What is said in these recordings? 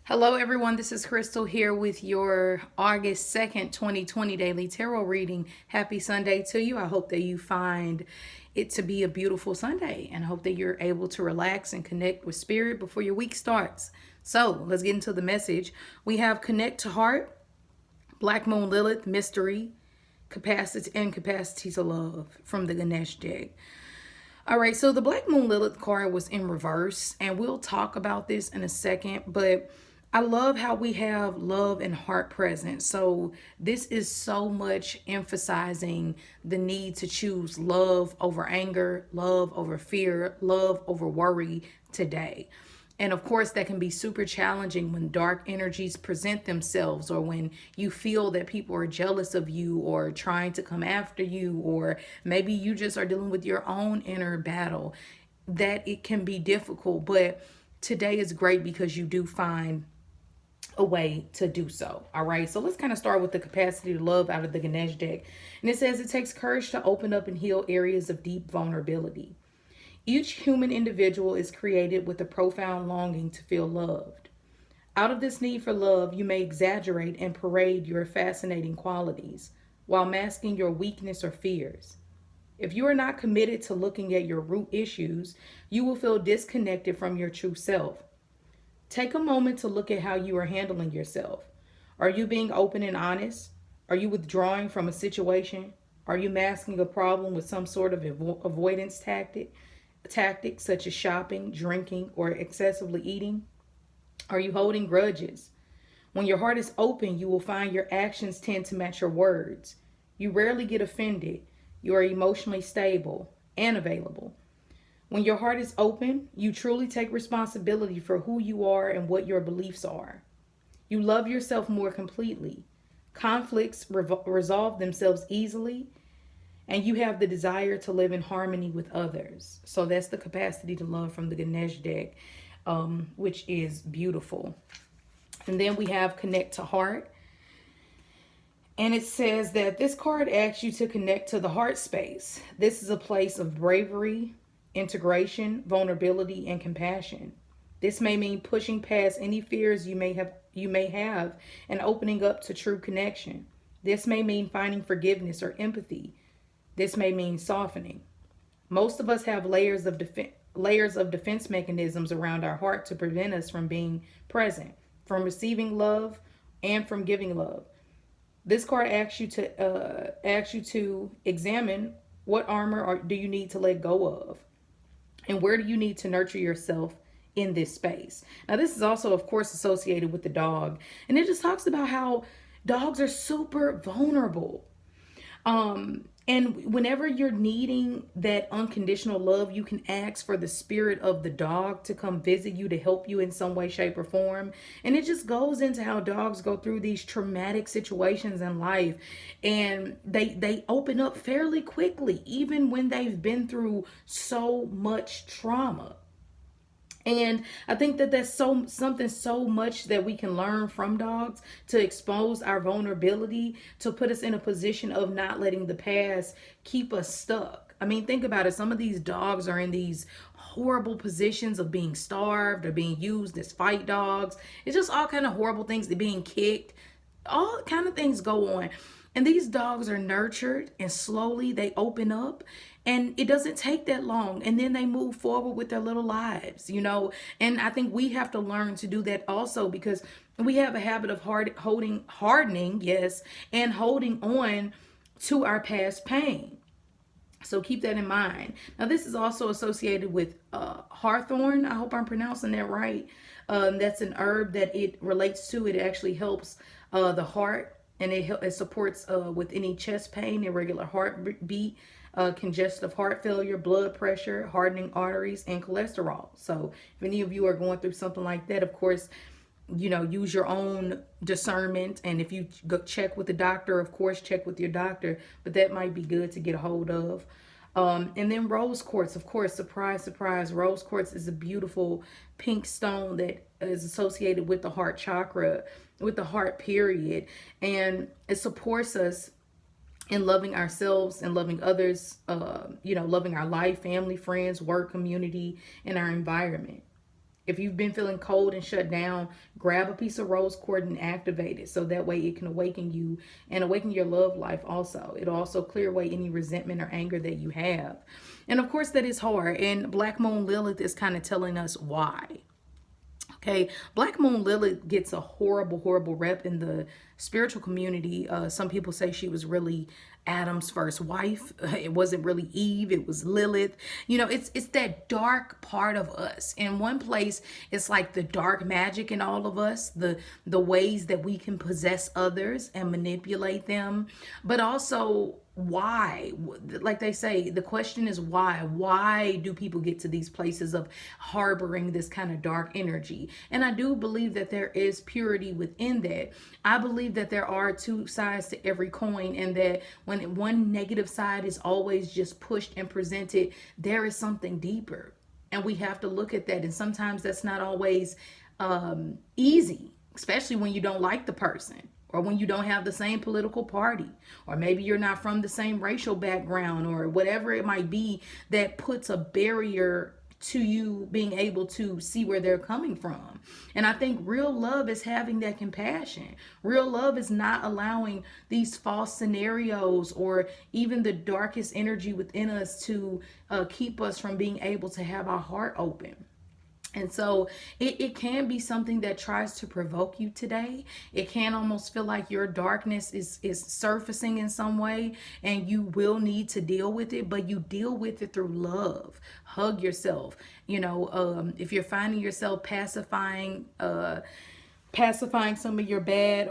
Hello, everyone. This is Crystal here with your August 2nd, 2020 daily tarot reading. Happy Sunday to you. I hope that you find it to be a beautiful Sunday and I hope that you're able to relax and connect with spirit before your week starts. So let's get into the message. We have Connect to Heart, Black Moon Lilith, Mystery, Capacity, and Capacity to Love from the Ganesh deck. All right, so the Black Moon Lilith card was in reverse, and we'll talk about this in a second, but I love how we have love and heart present. So this is so much emphasizing the need to choose love over anger, love over fear, love over worry today. And of course, that can be super challenging when dark energies present themselves, or when you feel that people are jealous of you or trying to come after you, or maybe you just are dealing with your own inner battle. That it can be difficult, but today is great because you do find a way to do so. All right, so let's kind of start with the capacity to love out of the Ganesh deck. And it says it takes courage to open up and heal areas of deep vulnerability. Each human individual is created with a profound longing to feel loved. Out of this need for love, you may exaggerate and parade your fascinating qualities while masking your weakness or fears. If you are not committed to looking at your root issues, you will feel disconnected from your true self. Take a moment to look at how you are handling yourself. Are you being open and honest? Are you withdrawing from a situation? Are you masking a problem with some sort of avoidance tactics such as shopping, drinking, or excessively eating? Are you holding grudges? When your heart is open, you will find your actions tend to match your words. You rarely get offended. You are emotionally stable and available. When your heart is open, you truly take responsibility for who you are and what your beliefs are. You love yourself more completely. Conflicts resolve themselves easily, and you have the desire to live in harmony with others. So that's the capacity to love from the Ganesh deck, which is beautiful. And then we have Connect to Heart. And it says that this card asks you to connect to the heart space. This is a place of bravery, integration, vulnerability, and compassion. This may mean pushing past any fears you may have and opening up to true connection. This may mean finding forgiveness or empathy. This may mean softening. Most of us have layers of defense mechanisms around our heart to prevent us from being present, from receiving love, and from giving love. This card asks you to examine what do you need to let go of, and where do you need to nurture yourself in this space. Now, this is also, of course, associated with the dog, and it just talks about how dogs are super vulnerable. And whenever you're needing that unconditional love, you can ask for the spirit of the dog to come visit you to help you in some way, shape, or form. And it just goes into how dogs go through these traumatic situations in life, and they open up fairly quickly, even when they've been through so much trauma. And I think that that's something so much that we can learn from dogs, to expose our vulnerability, to put us in a position of not letting the past keep us stuck. I mean, think about it. Some of these dogs are in these horrible positions of being starved or being used as fight dogs. It's just all kind of horrible things. They're being kicked. All kind of things go on. And these dogs are nurtured, and slowly they open up, and it doesn't take that long, and then they move forward with their little lives. And I think we have to learn to do that also, because we have a habit of hardening, yes, and holding on to our past pain. So keep that in mind. Now, this is also associated with hawthorn. I hope I'm pronouncing that right. That's an herb that it relates to. It actually helps the heart, and it supports with any chest pain, irregular heartbeat, congestive heart failure, blood pressure, hardening arteries, and cholesterol. So if any of you are going through something like that, of course, use your own discernment. And if you go check with the doctor, of course, check with your doctor, but that might be good to get a hold of. And then rose quartz, of course, surprise, surprise. Rose quartz is a beautiful pink stone that is associated with the heart chakra, with the heart period. And it supports us in loving ourselves and loving others, loving our life, family, friends, work, community, and our environment. If you've been feeling cold and shut down, grab a piece of rose quartz and activate it so that way it can awaken you and awaken your love life also. It'll also clear away any resentment or anger that you have. And of course, that is hard. And Black Moon Lilith is kind of telling us why. Okay, Black Moon Lilith gets a horrible, horrible rep in the spiritual community. Some people say she was really Adam's first wife. It wasn't really Eve, it was Lilith. You know, it's that dark part of us. In one place, it's like the dark magic in all of us, the ways that we can possess others and manipulate them, but also why. Like they say, the question is why do people get to these places of harboring this kind of dark energy? And I do believe that there is purity within that. I believe that there are two sides to every coin, and that when one negative side is always just pushed and presented, there is something deeper, and we have to look at that. And sometimes that's not always easy, especially when you don't like the person, or when you don't have the same political party, or maybe you're not from the same racial background, or whatever it might be that puts a barrier to you being able to see where they're coming from. And I think real love is having that compassion. Real love is not allowing these false scenarios or even the darkest energy within us to keep us from being able to have our heart open. And so it can be something that tries to provoke you today. It can almost feel like your darkness is surfacing in some way, and you will need to deal with it, but you deal with it through love. Hug yourself. You know, if you're finding yourself pacifying some of your bad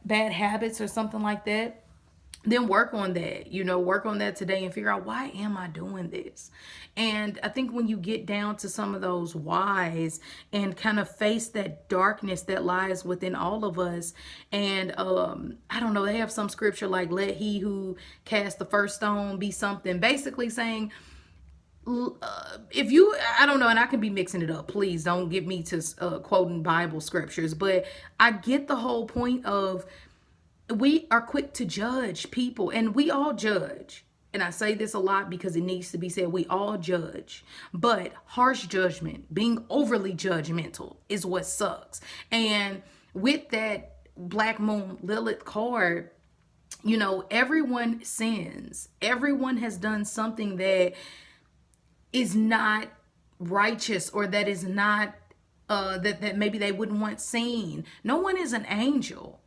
habits or something like that, then work on that. Work on that today and figure out, why am I doing this? And I think when you get down to some of those whys and kind of face that darkness that lies within all of us, and I don't know, they have some scripture like, let he who cast the first stone be something, basically saying, I don't know, and I can be mixing it up, please don't get me to quoting Bible scriptures, but I get the whole point of, we are quick to judge people, and we all judge. And I say this a lot because it needs to be said. We all judge, but harsh judgment, being overly judgmental, is what sucks. And with that Black Moon Lilith card, everyone sins. Everyone has done something that is not righteous, or that is not that maybe they wouldn't want seen. No one is an angel.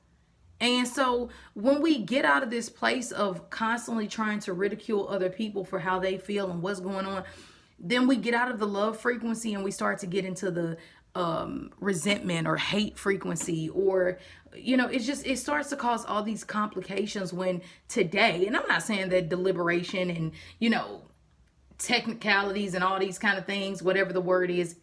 And so when we get out of this place of constantly trying to ridicule other people for how they feel and what's going on, then we get out of the love frequency and we start to get into the resentment or hate frequency, or it starts to cause all these complications. When today, and I'm not saying that deliberation and technicalities and all these kind of things, whatever the word is,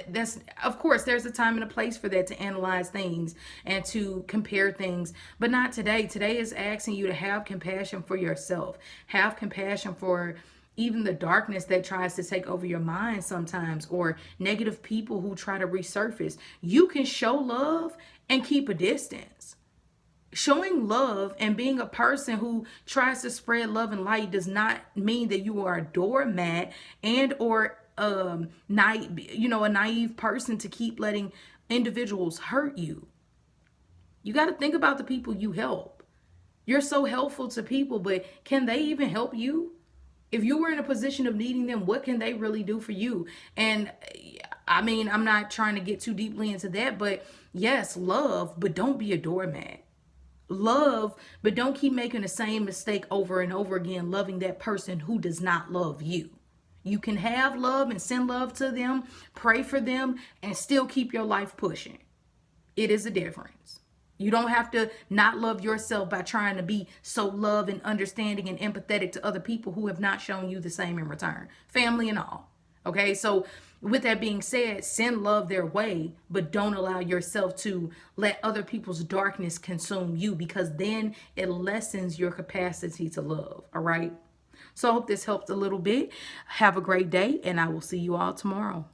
that's, of course there's a time and a place for that, to analyze things and to compare things, but not today. Today is asking you to have compassion for yourself, have compassion for even the darkness that tries to take over your mind sometimes, or negative people who try to resurface. You can show love and keep a distance. Showing love and being a person who tries to spread love and light does not mean that you are a doormat and or a naive person to keep letting individuals hurt you. You got to think about the people you help. You're so helpful to people, but can they even help you? If you were in a position of needing them, what can they really do for you? And I mean, I'm not trying to get too deeply into that, but yes, love, but don't be a doormat. Love, but don't keep making the same mistake over and over again, loving that person who does not love you. You can have love and send love to them, pray for them, and still keep your life pushing. It is a difference. You don't have to not love yourself by trying to be so love and understanding and empathetic to other people who have not shown you the same in return, family and all. Okay, so with that being said, send love their way, but don't allow yourself to let other people's darkness consume you, because then it lessens your capacity to love. All right. So I hope this helped a little bit. Have a great day, and I will see you all tomorrow.